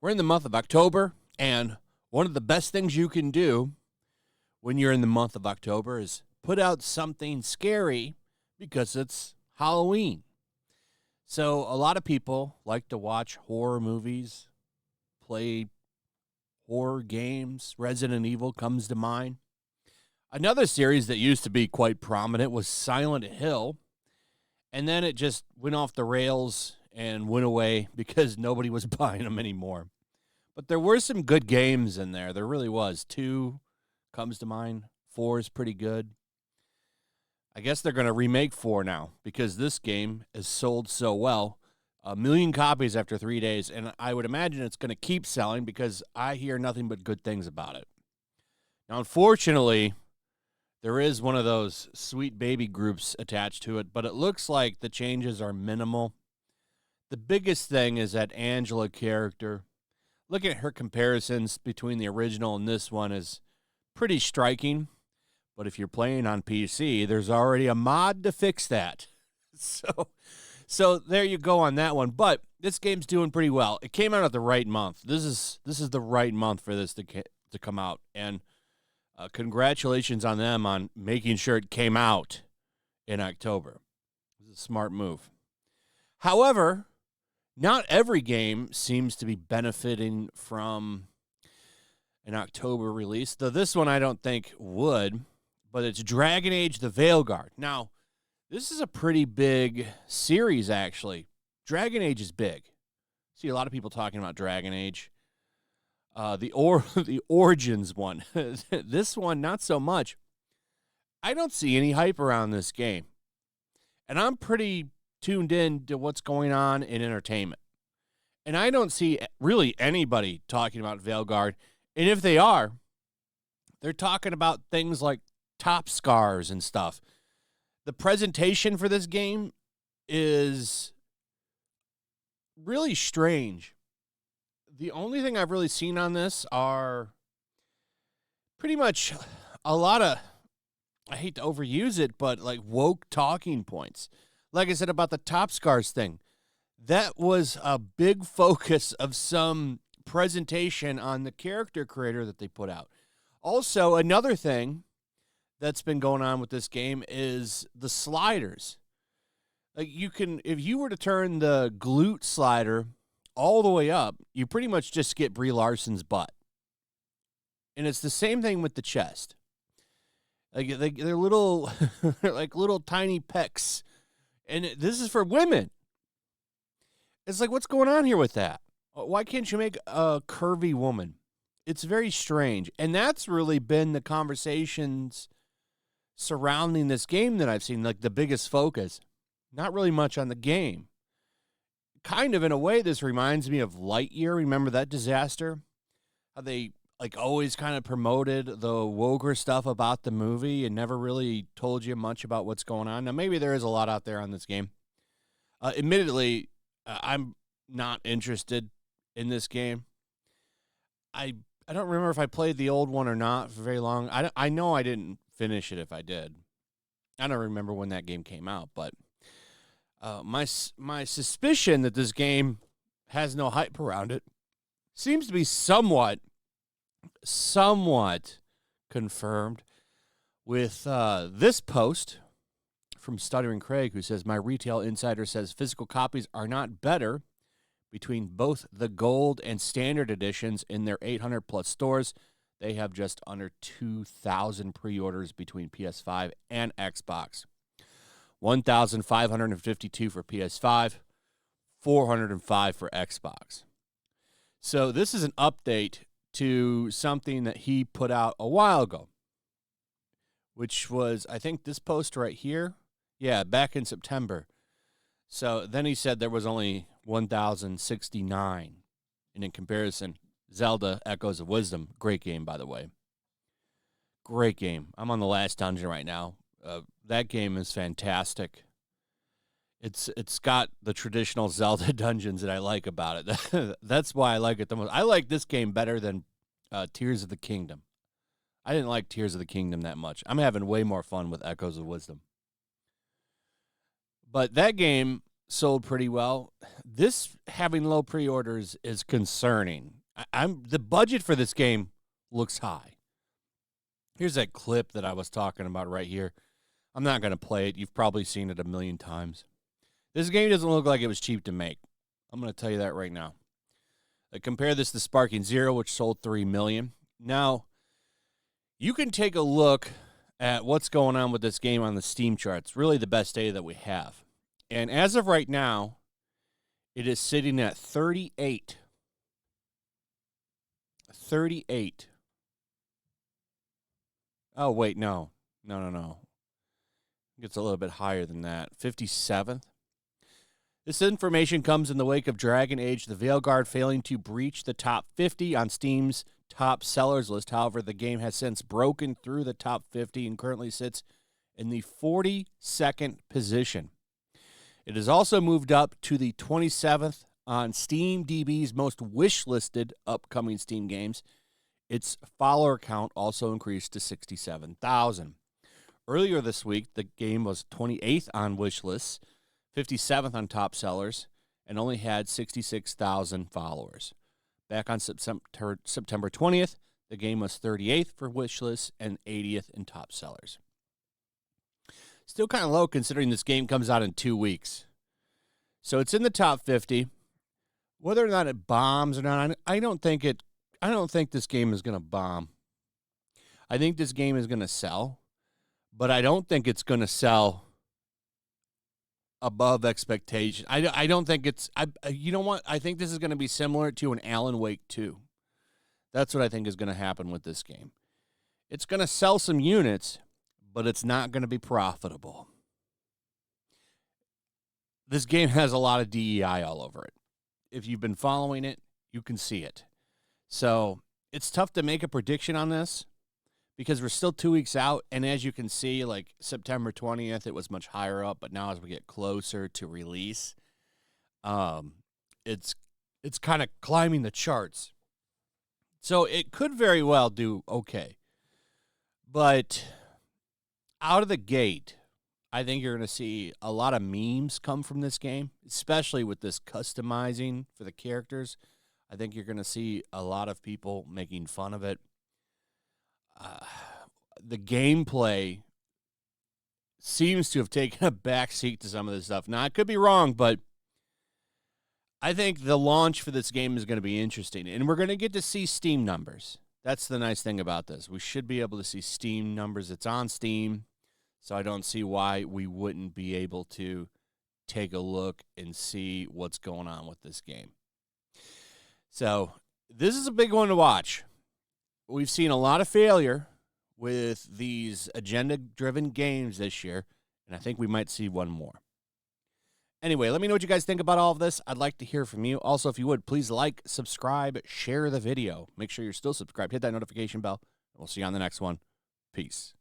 We're in the month of October, and one of the best things you can do when you're in the month of October is put out something scary because it's Halloween. So a lot of people like to watch horror movies, play horror games. Resident Evil comes to mind. Another series that used to be quite prominent was Silent Hill, and then it just went off the rails and went away because nobody was buying them anymore. But there were some good games in there. There really was. 2 comes to mind. 4 is pretty good. I guess they're going to remake 4 now because this game is sold so well. 1 million copies after 3 days, and I would imagine it's going to keep selling because I hear nothing but good things about it. Now, unfortunately, there is one of those sweet baby groups attached to it, but it looks like the changes are minimal. The biggest thing is that Angela character. Look at her comparisons between the original and this one is pretty striking. But if you're playing on PC, there's already a mod to fix that. So there you go on that one. But this game's doing pretty well. It came out at the right month. This is the right month for this to come out. And congratulations on them on making sure it came out in October. It was a smart move. However, not every game seems to be benefiting from an October release, though this one I don't think would, but it's Dragon Age The Veilguard. Now, this is a pretty big series, actually. Dragon Age is big. See a lot of people talking about Dragon Age. The Origins one. This one, not so much. I don't see any hype around this game. And I'm pretty tuned in to what's going on in entertainment. And I don't see really anybody talking about Veilguard. And if they are, they're talking about things like top scars and stuff. The presentation for this game is really strange. The only thing I've really seen on this are pretty much a lot of, I hate to overuse it, but like woke talking points. Like I said about the top scars thing, that was a big focus of some presentation on the character creator that they put out. Also, another thing that's been going on with this game is the sliders. Like you can, if you were to turn the glute slider all the way up, you pretty much just get Brie Larson's butt. And it's the same thing with the chest. Like they're little, like little tiny pecs. And this is for women. It's like, what's going on here with that? Why can't you make a curvy woman? It's very strange. And that's really been the conversations surrounding this game that I've seen, like the biggest focus. Not really much on the game. Kind of in a way, this reminds me of Lightyear. Remember that disaster? How they like always kind of promoted the woker stuff about the movie and never really told you much about what's going on. Now, maybe there is a lot out there on this game. Admittedly, I'm not interested in this game. I don't remember if I played the old one or not for very long. I know I didn't finish it if I did. I don't remember when that game came out, but my suspicion that this game has no hype around it seems to be somewhat confirmed with this post from Stuttering Craig, who says, my retail insider says physical copies are not better between both the gold and standard editions in their 800-plus stores. They have just under 2,000 pre-orders between PS5 and Xbox. 1,552 for PS5, 405 for Xbox. So this is an update to something that he put out a while ago, which was, I think, this post right here. Yeah, back in September. So then he said there was only 1,069. And in comparison, Zelda Echoes of Wisdom, great game, by the way. Great game. I'm on the last dungeon right now. That game is fantastic. It's got the traditional Zelda dungeons that I like about it. That's why I like it the most. I like this game better than Tears of the Kingdom. I didn't like Tears of the Kingdom that much. I'm having way more fun with Echoes of Wisdom. But that game sold pretty well. This having low pre-orders is concerning. The budget for this game looks high. Here's that clip that I was talking about right here. I'm not going to play it. You've probably seen it a million times. This game doesn't look like it was cheap to make. I'm going to tell you that right now. Compare this to Sparking Zero, which sold $3 million. Now, you can take a look at what's going on with this game on the Steam charts. Really the best data that we have. And as of right now, it is sitting at 38. 38. Oh, wait, no. No. It gets a little bit higher than that. 57th. This information comes in the wake of Dragon Age The Veilguard failing to breach the top 50 on Steam's top sellers list. However, the game has since broken through the top 50 and currently sits in the 42nd position. It has also moved up to the 27th on SteamDB's most wish-listed upcoming Steam games. Its follower count also increased to 67,000. Earlier this week, the game was 28th on wish lists, 57th on top sellers, and only had 66,000 followers. Back on September 20th, the game was 38th for wish lists and 80th in top sellers. Still kind of low considering this game comes out in 2 weeks. So it's in the top 50. Whether or not it bombs or not, I don't think this game is going to bomb. I think this game is going to sell, but I don't think it's going to sell above expectation. I don't think it's you know what? I think this is going to be similar to an Alan Wake 2. That's what I think is going to happen with this game. It's going to sell some units, but it's not going to be profitable. This game has a lot of DEI all over it. If you've been following it, you can see it. So it's tough to make a prediction on this because we're still 2 weeks out. And as you can see, like September 20th, it was much higher up. But now as we get closer to release, it's kind of climbing the charts. So it could very well do okay. But out of the gate, I think you're going to see a lot of memes come from this game, especially with this customizing for the characters. I think you're going to see a lot of people making fun of it. The gameplay seems to have taken a backseat to some of this stuff. Now, I could be wrong, but I think the launch for this game is going to be interesting. And we're going to get to see Steam numbers. That's the nice thing about this. We should be able to see Steam numbers. It's on Steam, so I don't see why we wouldn't be able to take a look and see what's going on with this game. So this is a big one to watch. We've seen a lot of failure with these agenda-driven games this year, and I think we might see one more. Anyway, let me know what you guys think about all of this. I'd like to hear from you. Also, if you would, please like, subscribe, share the video. Make sure you're still subscribed. Hit that notification bell, and we'll see you on the next one. Peace.